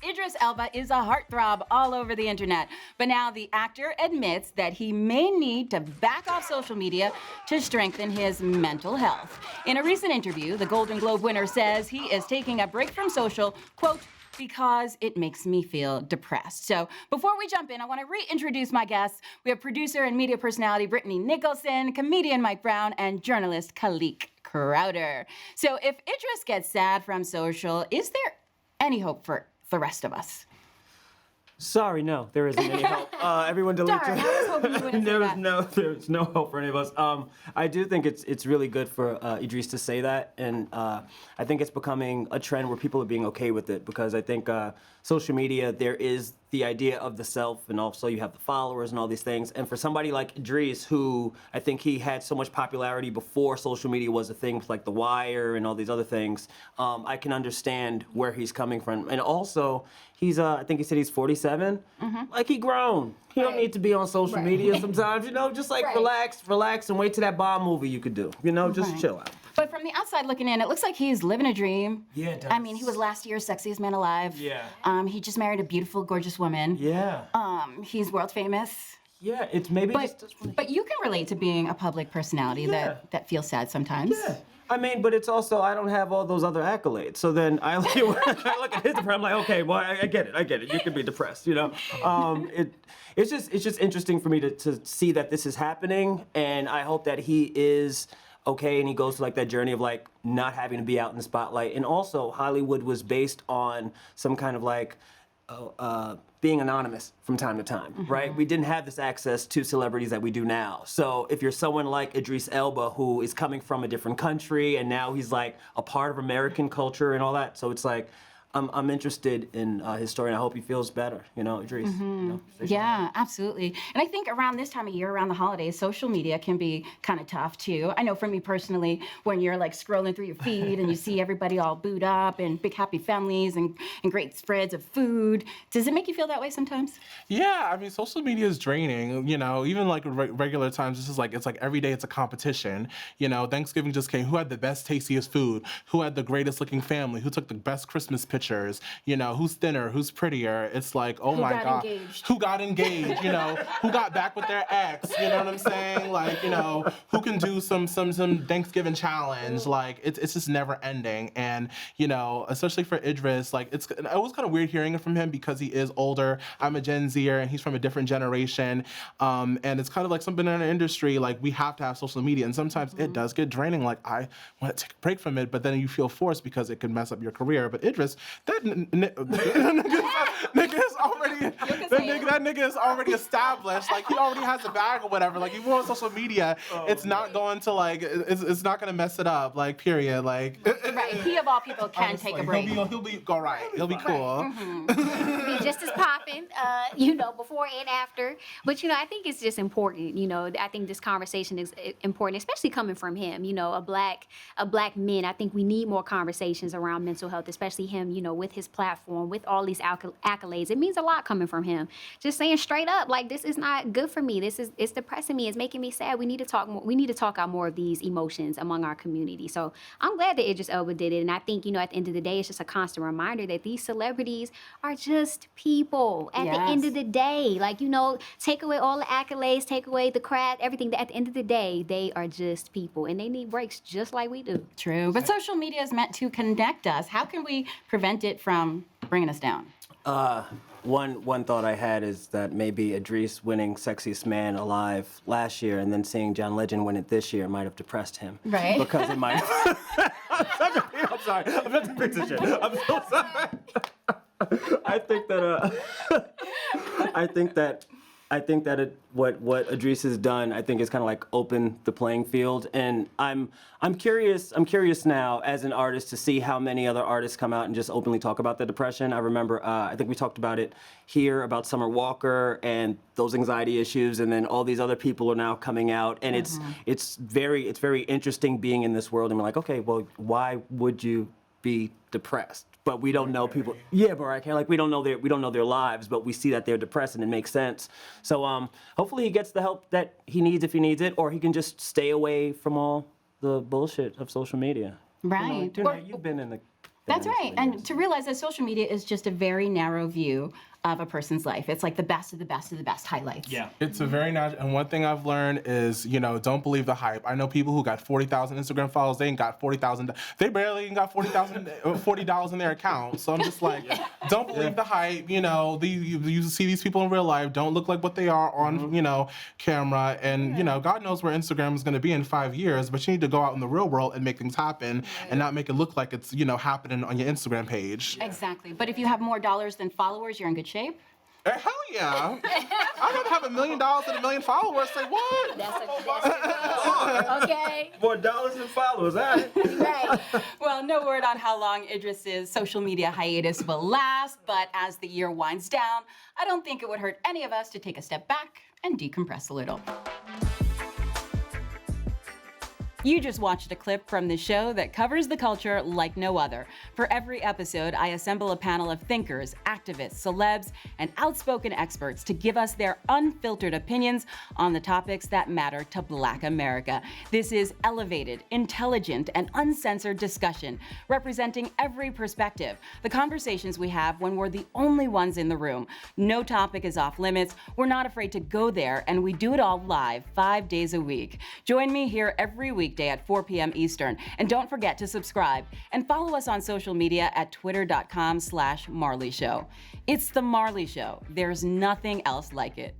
Idris Elba is a heartthrob all over the internet, but now the actor admits that he may need to back off social media to strengthen his mental health. In a recent interview, the Golden Globe winner says he is taking a break from social, quote, because it makes me feel depressed. So before we jump in, I want to reintroduce my guests. We have producer and media personality Brittany Nicholson, comedian Mike Brown, and journalist Khaaliq Crowder. So if Idris gets sad from social, is there any hope for the rest of us? Sorry, no, there isn't any hope. Everyone delete Darn, I was hoping you wouldn't say that. There's no hope for any of us. I do think it's really good for Idris to say that, and I think it's becoming a trend where people are being okay with it, because I think social media, there is the idea of the self, and also you have the followers and all these things. And for somebody like Idris, who I think he had so much popularity before social media was a thing, with like The Wire and all these other things, I can understand where he's coming from. And also, he's I think he said he's 47. Like, he grown. He don't need to be on social media sometimes, you know, just like relax and wait till that Bond movie you could do, you know, just chill out. But from the outside looking in, it looks like he's living a dream. Yeah, it does. I mean, he was last year's sexiest man alive. Yeah. He just married a beautiful, gorgeous woman. Yeah. He's world famous. Yeah, it's maybe But you can relate to being a public personality that feels sad sometimes. Yeah. I mean, but it's also, I don't have all those other accolades. So then I look at his depression, I'm like, okay, well, I get it. You can be depressed, you know? It's just interesting for me to see that this is happening, and I hope that he is okay, and he goes through like that journey of like not having to be out in the spotlight. And also, Hollywood was based on some kind of like being anonymous from time to time, right? We didn't have this access to celebrities that we do now. So if you're someone like Idris Elba, who is coming from a different country, and now he's like a part of American culture and all that, so it's like, I'm interested in his story, and I hope he feels better, you know, Idris. You know, Yeah, absolutely. And I think around this time of year, around the holidays, social media can be kind of tough too. I know for me personally, when you're like scrolling through your feed and you see everybody all booed up and big happy families and great spreads of food, does it make you feel that way sometimes? Yeah, I mean, social media is draining, you know, even like regular times, it's like every day it's a competition. You know, Thanksgiving just came. Who had the best, tastiest food? Who had the greatest looking family? Who took the best Christmas pictures? You know, who's thinner, who's prettier? It's like, oh my God. Who got engaged? You know, who got back with their ex? You know what I'm saying? Like, you know, who can do some Thanksgiving challenge? Like, it's just never ending. And, you know, especially for Idris, like, it was kind of weird hearing it from him because he is older. I'm a Gen Zer and he's from a different generation. And it's kind of like something in our industry, like, we have to have social media. And sometimes it does get draining. Like, I want to take a break from it, but then you feel forced because it could mess up your career. But Idris, that nigga is already established. Like, he already has a bag or whatever. Like, even on social media, it's not going to like, it's not going to mess it up. Like, period. Like, Right, he of all people can take a break. He'll be all right. He'll be cool. Be just as popping, you know, before and after. But, you know, I think it's just important. You know, I think this conversation is important, especially coming from him. You know, a black man. I think we need more conversations around mental health, especially him. You know, with his platform, with all these accolades, it means a lot coming from him. Just saying straight up, like, this is not good for me. It's depressing me. It's making me sad. We need to talk more. We need to talk out more of these emotions among our community. So I'm glad that Idris Elba did it, and I think, you know, at the end of the day, it's just a constant reminder that these celebrities are just people. At the end of the day, like, you know, take away all the accolades, take away the craft, everything. At the end of the day, they are just people, and they need breaks just like we do. True, but social media is meant to connect us. How can we prevent it from bringing us down? One thought I had is that maybe Idris winning Sexiest Man Alive last year and then seeing John Legend win it this year might have depressed him. Right. Because it might I'm sorry. I'm such a piece of shit. I'm so sorry. I think that what Idris has done, I think, is kind of like open the playing field, and I'm curious now as an artist to see how many other artists come out and just openly talk about the depression. I remember I think we talked about it here about Summer Walker and those anxiety issues, and then all these other people are now coming out, and it's very interesting being in this world and we're like, okay, well, why would you be depressed? But we don't know people. Yeah, Mariah, like, we don't know their lives, but we see that they're depressed and it makes sense. So hopefully he gets the help that he needs if he needs it, or he can just stay away from all the bullshit of social media. Right. You know, you've been in the That's it right. actually And is. to realize that social media is just a very narrow view of a person's life. It's like the best of the best of the best highlights. Yeah. It's a very natural, and one thing I've learned is, don't believe the hype. I know people who got 40,000 Instagram followers, they ain't got 40,000, they barely even got $40 in their account. So I'm just like, don't believe the hype. You see these people in real life, don't look like what they are on, camera. And, God knows where Instagram is going to be in 5 years, but you need to go out in the real world and make things happen and not make it look like it's, happening on your Instagram page. Exactly. But if you have more dollars than followers, you're in good shape. Hell yeah. I don't have $1 million and 1 million followers. Say what? That's a okay. More dollars than followers, all right? Right. Well, no word on how long Idris's social media hiatus will last, but as the year winds down, I don't think it would hurt any of us to take a step back and decompress a little. You just watched a clip from the show that covers the culture like no other. For every episode, I assemble a panel of thinkers, activists, celebs, and outspoken experts to give us their unfiltered opinions on the topics that matter to Black America. This is elevated, intelligent, and uncensored discussion, representing every perspective. The conversations we have when we're the only ones in the room. No topic is off limits. We're not afraid to go there, and we do it all live, 5 days a week. Join me here every weekday at 4 p.m. Eastern. And don't forget to subscribe and follow us on social media at twitter.com/Marlie Show. It's The Marlie Show. There's nothing else like it.